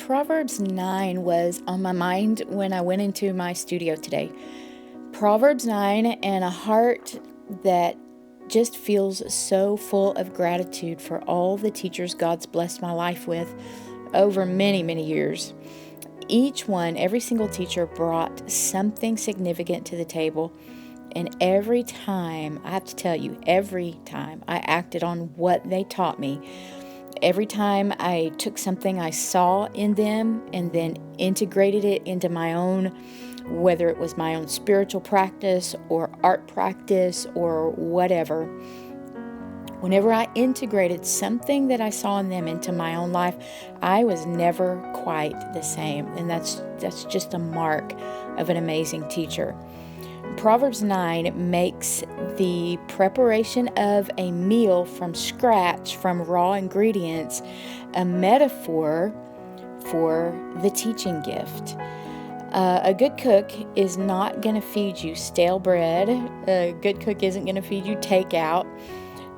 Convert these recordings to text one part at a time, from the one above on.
Proverbs 9 was on my mind when I went into my studio today. Proverbs 9 and a heart that just feels so full of gratitude for all the teachers God's blessed my life with over many, many years. Each one, every single teacher brought something significant to the table. And every time, I have to tell you, every time I acted on what they taught me, every time I took something I saw in them and then integrated it into my own, whether it was my own spiritual practice or art practice or whatever, whenever I integrated something that I saw in them into my own life, I was never quite the same. And that's just a mark of an amazing teacher. Proverbs 9 makes the preparation of a meal from scratch, from raw ingredients, a metaphor for the teaching gift. A good cook is not going to feed you stale bread. A good cook isn't going to feed you takeout.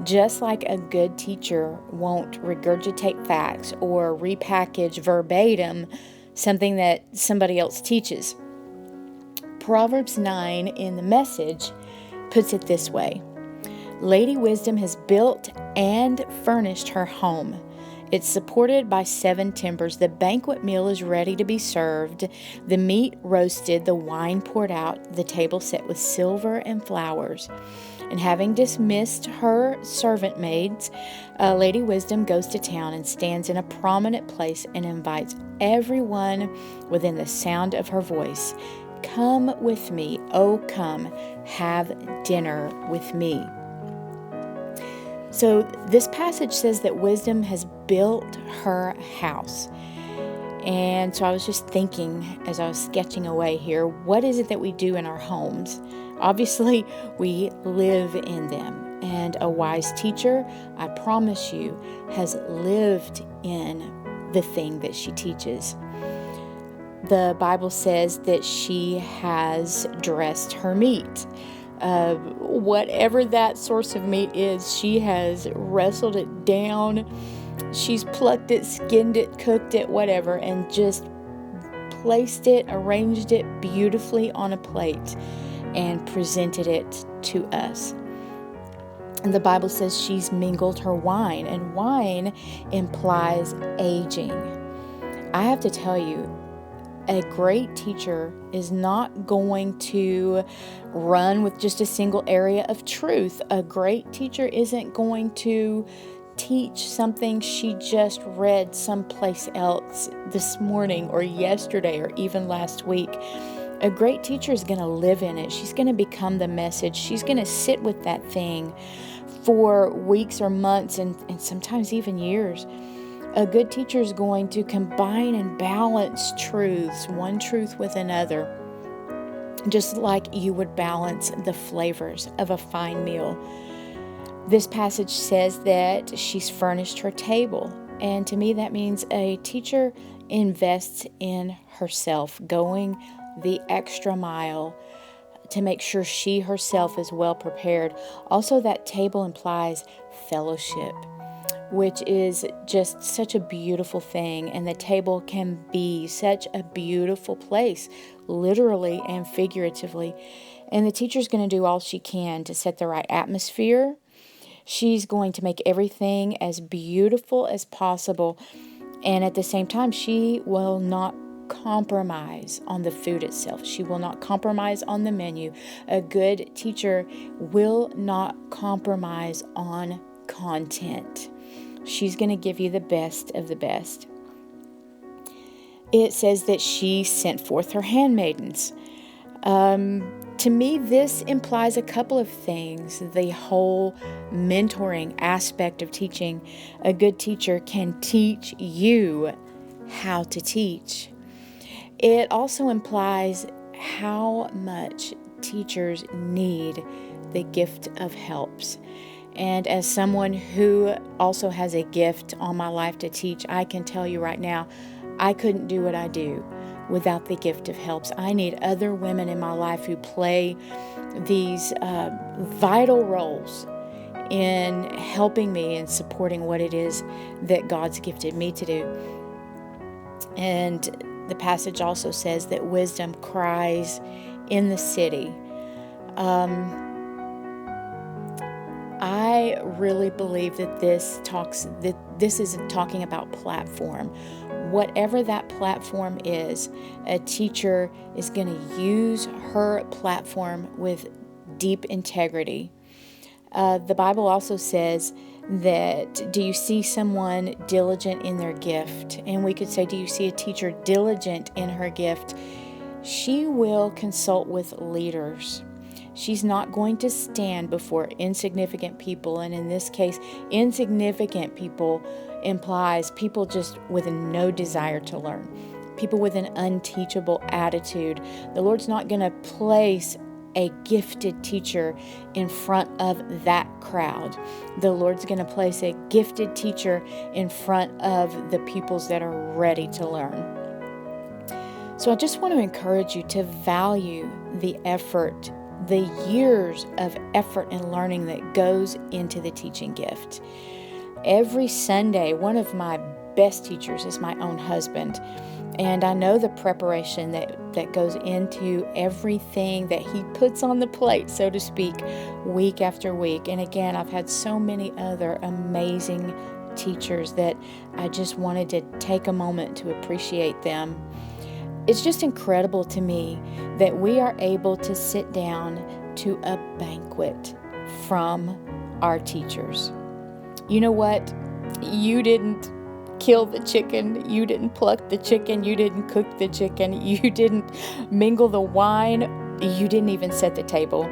Just like a good teacher won't regurgitate facts or repackage verbatim something that somebody else teaches. Proverbs 9 in the Message puts it this way: Lady Wisdom has built and furnished her home. It's supported by 7 timbers. The banquet meal is ready to be served, the meat roasted, the wine poured out, the table set with silver and flowers. And having dismissed her servant maids, Lady Wisdom goes to town and stands in a prominent place and invites everyone within the sound of her voice. Come with me, oh come, have dinner with me. So this passage says that wisdom has built her house. And so I was just thinking as I was sketching away here, what is it that we do in our homes? Obviously, we live in them. And a wise teacher, I promise you, has lived in the thing that she teaches. The Bible says that she has dressed her meat. Whatever that source of meat is, she has wrestled it down. She's plucked it, skinned it, cooked it, whatever, and just placed it, arranged it beautifully on a plate and presented it to us. And the Bible says she's mingled her wine, and wine implies aging. I have to tell you, a great teacher is not going to run with just a single area of truth. A great teacher isn't going to teach something she just read someplace else this morning or yesterday or even last week. A great teacher is going to live in it. She's going to become the message. She's going to sit with that thing for weeks or months and sometimes even years. A good teacher is going to combine and balance truths, one truth with another, just like you would balance the flavors of a fine meal. This passage says that she's furnished her table. And to me, that means a teacher invests in herself, going the extra mile to make sure she herself is well prepared. Also, that table implies fellowship, which is just such a beautiful thing. And the table can be such a beautiful place, literally and figuratively. And the teacher's going to do all she can to set the right atmosphere. She's going to make everything as beautiful as possible. And at the same time, she will not compromise on the food itself. She will not compromise on the menu. A good teacher will not compromise on content. She's going to give you the best of the best. It says that she sent forth her handmaidens. To me, this implies a couple of things. The whole mentoring aspect of teaching. A good teacher can teach you how to teach. It also implies how much teachers need the gift of helps. And as someone who also has a gift on my life to teach, I can tell you right now, I couldn't do what I do without the gift of helps. I need other women in my life who play these vital roles in helping me and supporting what it is that God's gifted me to do. And the passage also says that wisdom cries in the city. I really believe that this isn't talking about platform. Whatever that platform is, a teacher is going to use her platform with deep integrity. The Bible also says that, do you see someone diligent in their gift? And we could say, do you see a teacher diligent in her gift? She will consult with leaders. She's not going to stand before insignificant people. And in this case, insignificant people implies people just with no desire to learn, people with an unteachable attitude. The Lord's not going to place a gifted teacher in front of that crowd. The Lord's going to place a gifted teacher in front of the peoples that are ready to learn. So I just want to encourage you to value the effort, the years of effort and learning that goes into the teaching gift. Every Sunday, one of my best teachers is my own husband. And I know the preparation that goes into everything that he puts on the plate, so to speak, week after week. And again, I've had so many other amazing teachers that I just wanted to take a moment to appreciate them. It's just incredible to me that we are able to sit down to a banquet from our teachers. You know what? You didn't kill the chicken, you didn't pluck the chicken, you didn't cook the chicken, you didn't mingle the wine, you didn't even set the table.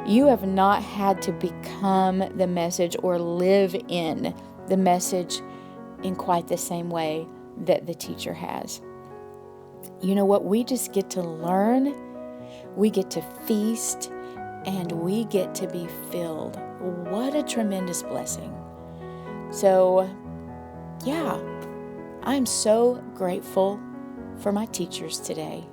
You have not had to become the message or live in the message in quite the same way that the teacher has. You know what? We just get to learn, we get to feast, and we get to be filled. What a tremendous blessing. So, yeah, I'm so grateful for my teachers today.